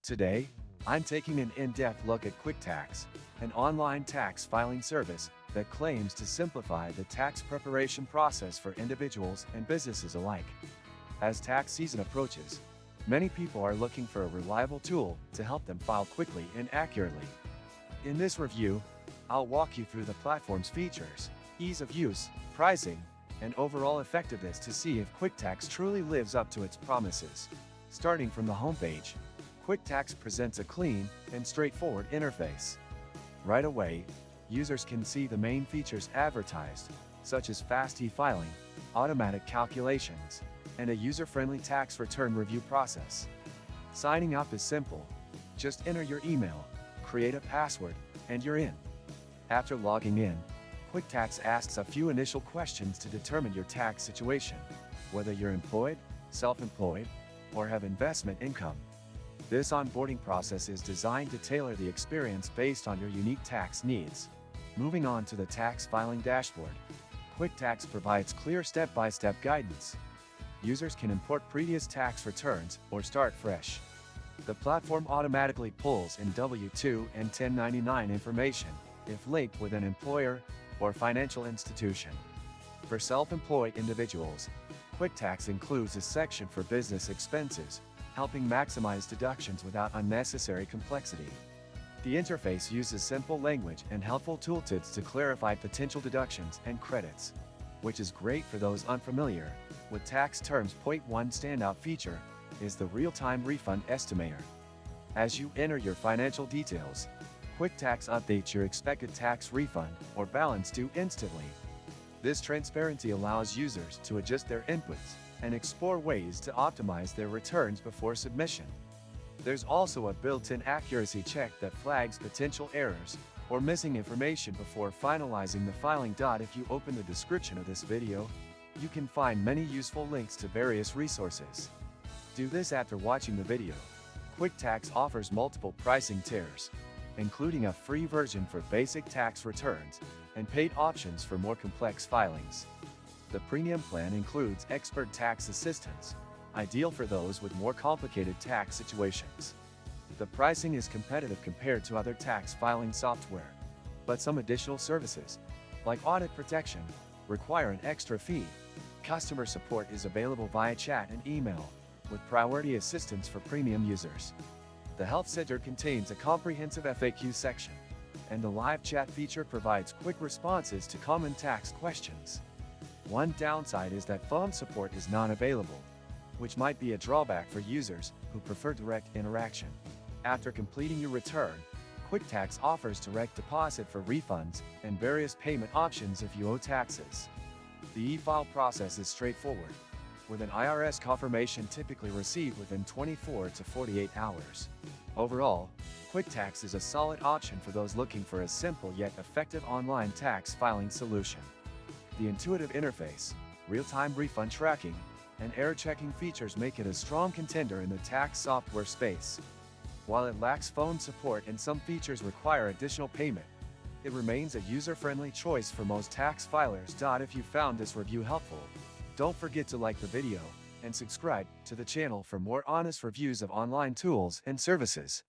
Today, I'm taking an in-depth look at QuickTax, an online tax filing service that claims to simplify the tax preparation process for individuals and businesses alike. As tax season approaches, many people are looking for a reliable tool to help them file quickly and accurately. In this review, I'll walk you through the platform's features, ease of use, pricing, and overall effectiveness to see if QuickTax truly lives up to its promises. Starting from the homepage, QuickTax presents a clean and straightforward interface. Right away, users can see the main features advertised, such as fast e-filing, automatic calculations, and a user-friendly tax return review process. Signing up is simple. Just enter your email, create a password, and you're in. After logging in, QuickTax asks a few initial questions to determine your tax situation, whether you're employed, self-employed, or have investment income. This onboarding process is designed to tailor the experience based on your unique tax needs. Moving on to the tax filing dashboard, QuickTax provides clear step-by-step guidance. Users can import previous tax returns or start fresh. The platform automatically pulls in W-2 and 1099 information if linked with an employer or financial institution. For self-employed individuals, QuickTax includes a section for business expenses, helping maximize deductions without unnecessary complexity. The interface uses simple language and helpful tooltips to clarify potential deductions and credits, which is great for those unfamiliar with tax terms. One standout feature is the real-time refund estimator. As you enter your financial details, QuickTax updates your expected tax refund or balance due instantly. This transparency allows users to adjust their inputs and explore ways to optimize their returns before submission. There's also a built-in accuracy check that flags potential errors or missing information before finalizing the filing. If you open the description of this video, you can find many useful links to various resources. Do this after watching the video. QuickTax offers multiple pricing tiers, including a free version for basic tax returns and paid options for more complex filings. The premium plan includes expert tax assistance, ideal for those with more complicated tax situations. The pricing is competitive compared to other tax filing software, but some additional services, like audit protection, require an extra fee. Customer support is available via chat and email, with priority assistance for premium users. The Help Center contains a comprehensive FAQ section, and the live chat feature provides quick responses to common tax questions. One downside is that phone support is not available, which might be a drawback for users who prefer direct interaction. After completing your return, QuickTax offers direct deposit for refunds and various payment options if you owe taxes. The e-file process is straightforward, with an IRS confirmation typically received within 24 to 48 hours. Overall, QuickTax is a solid option for those looking for a simple yet effective online tax filing solution. The intuitive interface, real-time refund tracking, and error checking features make it a strong contender in the tax software space. While it lacks phone support and some features require additional payment, it remains a user-friendly choice for most tax filers. If you found this review helpful, don't forget to like the video and subscribe to the channel for more honest reviews of online tools and services.